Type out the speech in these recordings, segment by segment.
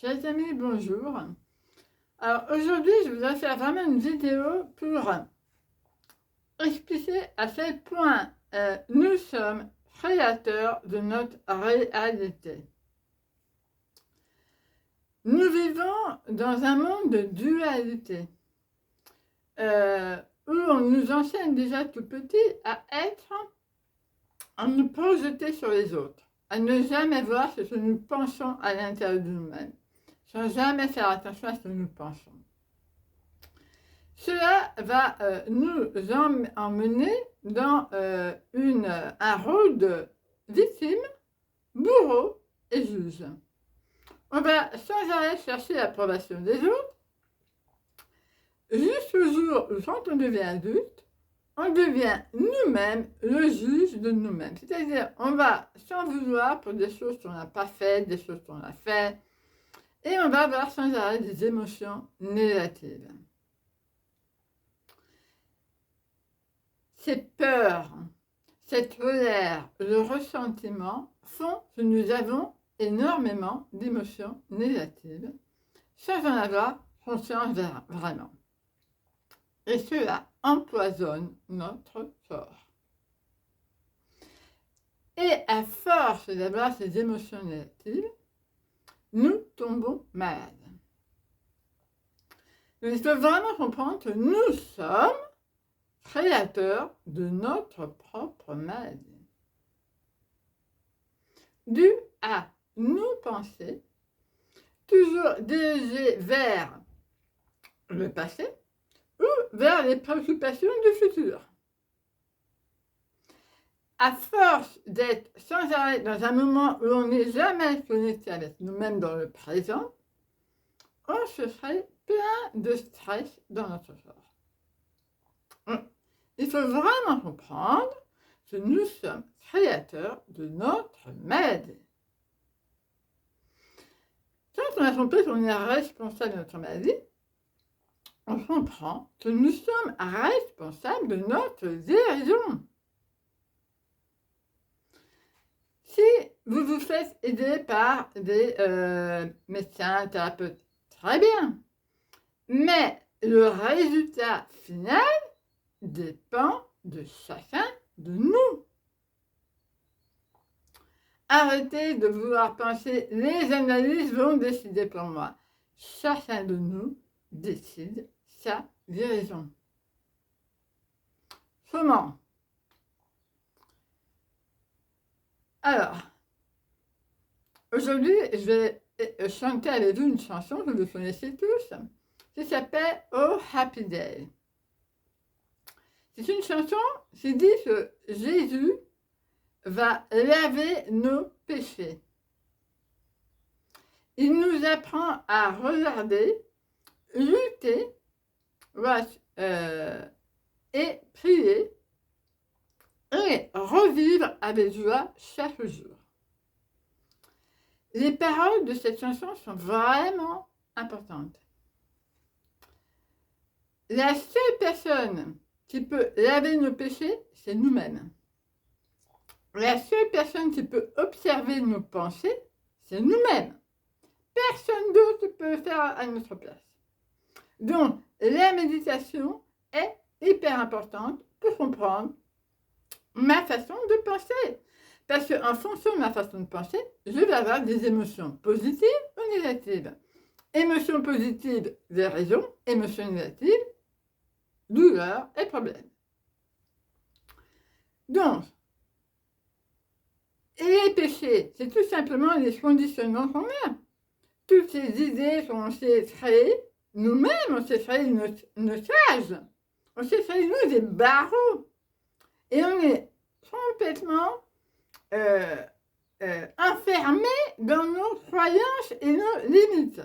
Chers amis, bonjour. Alors aujourd'hui, je voudrais faire vraiment une vidéo pour expliquer à quel point nous sommes créateurs de notre réalité. Nous vivons dans un monde de dualité où on nous enseigne déjà tout petit à nous projeter sur les autres, à ne jamais voir ce que nous pensons à l'intérieur de nous-mêmes, sans jamais faire attention à ce que nous pensons. Cela va nous emmener dans un rôle de victime, bourreau et juge. On va sans arrêt chercher l'approbation des autres, jusqu'au jour où, quand on devient adulte, on devient nous-mêmes le juge de nous-mêmes. C'est-à-dire, on va s'en vouloir pour des choses qu'on n'a pas faites, des choses qu'on a faites, et on va avoir sans arrêt des émotions négatives. Cette peur, cette colère, le ressentiment font que nous avons énormément d'émotions négatives sans en avoir conscience vraiment. Et cela empoisonne notre corps. Et à force d'avoir ces émotions négatives, nous tombons malades. Donc, il faut vraiment comprendre que nous sommes créateurs de notre propre maladie. Dû à nos pensées, toujours dirigées vers le passé ou vers les préoccupations du futur. À force d'être sans arrêt dans un moment où on n'est jamais connecté avec nous-mêmes dans le présent, on se ferait plein de stress dans notre corps. Il faut vraiment comprendre que nous sommes créateurs de notre maladie. Quand on a compris qu'on est responsable de notre maladie, on comprend que nous sommes responsables de notre guérison. Si vous vous faites aider par des médecins, thérapeutes, très bien. Mais le résultat final dépend de chacun de nous. Arrêtez de vouloir penser, les analyses vont décider pour moi. Chacun de nous décide sa guérison. Comment? Alors, aujourd'hui, je vais chanter avec vous une chanson que vous connaissez tous, qui s'appelle Oh Happy Day. C'est une chanson qui dit que Jésus va laver nos péchés. Il nous apprend à regarder, lutter et prier et revivre avec joie chaque jour. Les paroles de cette chanson sont vraiment importantes. La seule personne qui peut laver nos péchés, c'est nous-mêmes. La seule personne qui peut observer nos pensées, c'est nous-mêmes. Personne d'autre ne peut le faire à notre place. Donc, la méditation est hyper importante pour comprendre ma façon de penser. Parce qu'en fonction de ma façon de penser, je vais avoir des émotions positives ou négatives. Émotions positives, guérison. Émotions négatives, douleur et problème. Donc, les péchés, c'est tout simplement les conditionnements qu'on a. Toutes ces idées qu'on s'est créées, nous-mêmes, on s'est créé nos cages. On s'est créé, nous, des barreaux. Et on est complètement enfermés dans nos croyances et nos limites.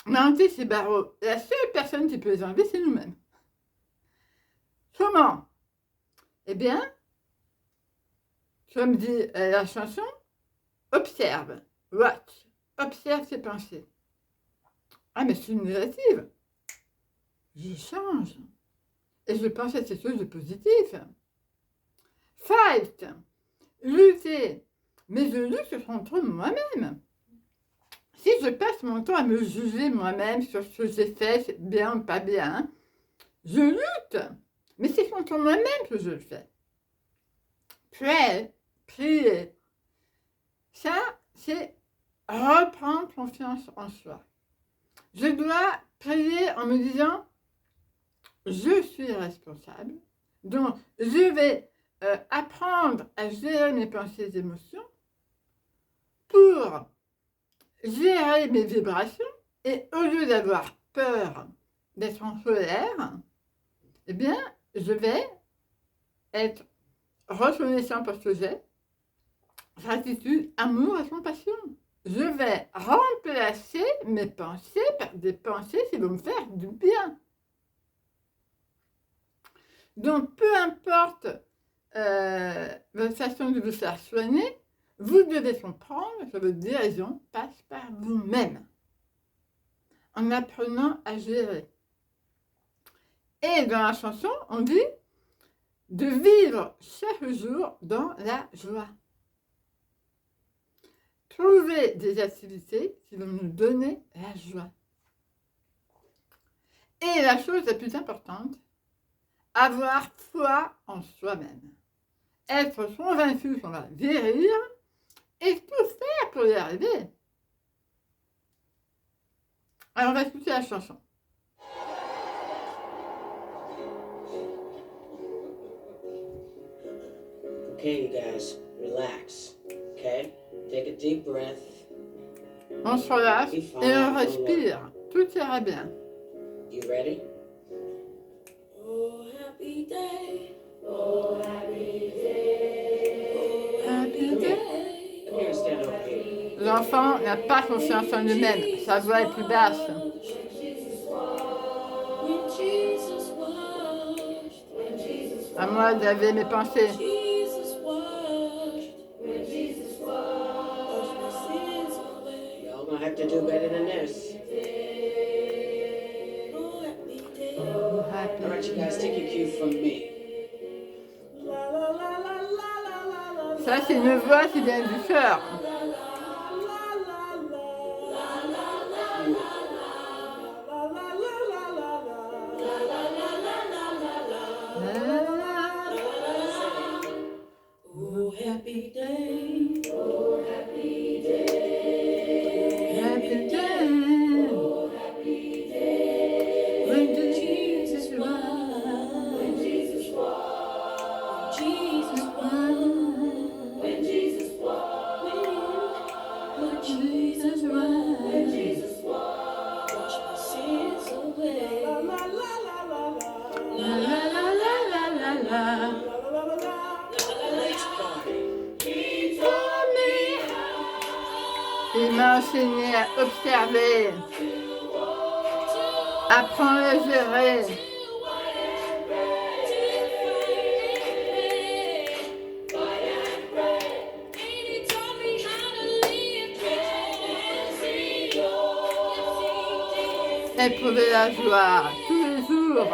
Mais enlever ces barreaux, la seule personne qui peut les enlever, c'est nous-mêmes. Comment? Eh bien, comme dit la chanson, observe, watch, observe ses pensées. Ah, mais c'est une négative. Je change. Et je pense à ces choses de positif. Fight, lutter. Mais je lutte contre moi-même. Si je passe mon temps à me juger moi-même sur ce que j'ai fait, c'est bien ou pas bien. Je lutte, mais c'est contre moi-même que je le fais. Prier, ça, c'est reprendre confiance en soi. Je dois prier en me disant, je suis responsable, donc je vais apprendre à gérer mes pensées et émotions pour gérer mes vibrations et au lieu d'avoir peur d'être en colère, eh bien, je vais être reconnaissant pour ce que j'ai, gratitude, amour et compassion. Je vais remplacer mes pensées par des pensées qui vont me faire du bien. Donc, peu importe votre façon de vous faire soigner, vous devez comprendre que votre guérison passe par vous-même, en apprenant à gérer. Et dans la chanson, on dit de vivre chaque jour dans la joie. Trouver des activités qui vont nous donner la joie. Et la chose la plus importante, avoir foi en soi-même. Être convaincu qu'on va guérir et tout faire pour y arriver. Alors on va écouter la chanson. Okay, you guys, relax. Okay? Take a deep breath. On se relâche et on respire. Tout ira bien. You ready? Oh, happy day. Oh, happy day. Oh, Happy Come day. here. Come here and stand over here. L'enfant n'a pas confiance en lui-même. Sa voix est plus basse. When Jesus washed. When Jesus À moi de laver mes pensées. Jesus washed. When Jesus washed my sins away. Y'all gonna have to do better than this. Oh, happy day. Oh, All right, happy you day. guys, take your cue from me. La la la la la la la. Ça, c'est une voix qui vient du cœur. Oh, happy day. Oh, happy day. Happy day. When Jesus was. When Jesus walked. Jesus walked. When Jesus walked. When Jesus walked. When Jesus walked. Wash my sins away. La la la la la la. La la la la la la la. Let's party. He taught me Il m'a enseigné à observer, apprendre à gérer. Éprouver la joie tous les jours.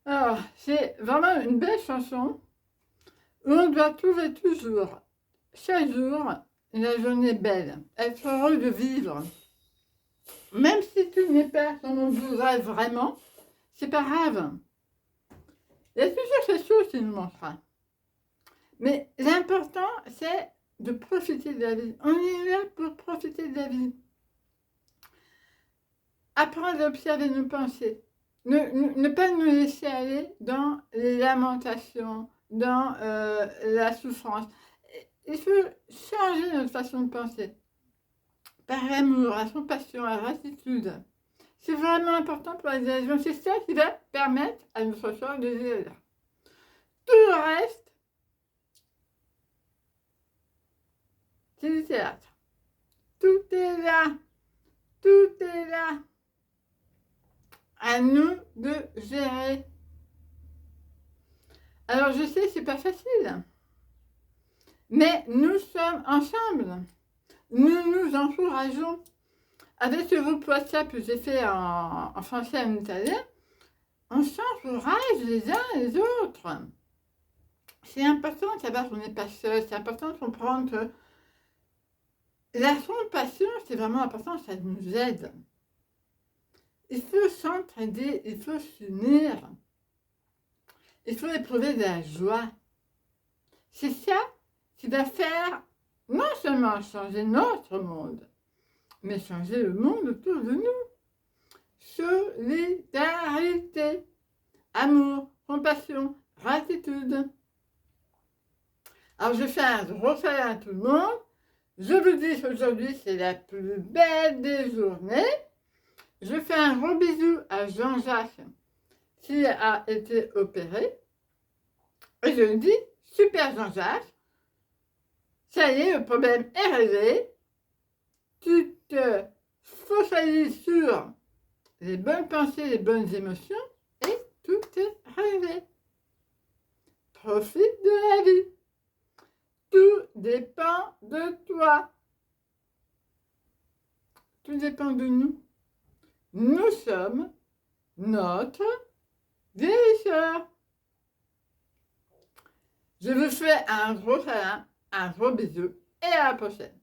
Alors, c'est vraiment une belle chanson où on doit trouver toujours, chaque jour, une journée belle, être heureux de vivre. Même si tout n'est pas comme on voudrait vraiment, c'est pas grave. Il y a toujours quelque chose qui nous manquera. Mais l'important, c'est de profiter de la vie. On est là pour profiter de la vie. Apprendre à observer nos pensées. ne pas nous laisser aller dans les lamentations, dans la souffrance. Il faut changer notre façon de penser. Par l'amour, la compassion, la gratitude. C'est vraiment important pour la guérison. C'est ça qui va permettre à notre corps de guérir. Tout le reste, c'est du théâtre. Tout est là. Tout est là. À nous de gérer. Alors je sais, c'est pas facile. Mais nous sommes ensemble. Nous nous encourageons. Avec ce groupe WhatsApp que j'ai fait en français et en italien, on s'encourage les uns les autres. C'est important de savoir qu'on n'est pas seul. C'est important de comprendre que la compassion, c'est vraiment important, ça nous aide. Il faut s'entraider, il faut s'unir. Il faut éprouver de la joie. C'est ça qui va faire non seulement changer notre monde, mais changer le monde autour de nous. Solidarité, amour, compassion, gratitude. Alors je fais un gros câlin à tout le monde. Je vous dis qu'aujourd'hui c'est la plus belle des journées. Je fais un gros bisou à Jean-Jacques qui a été opéré. Et je lui dis, super Jean-Jacques, ça y est, le problème est réglé. Tu te focalises sur les bonnes pensées, les bonnes émotions, et tout est réglé. Profite de la vie. Tout dépend de toi. Tout dépend de nous. Nous sommes notre guérisseur. Je vous fais un gros câlin, un gros bisou et à la prochaine.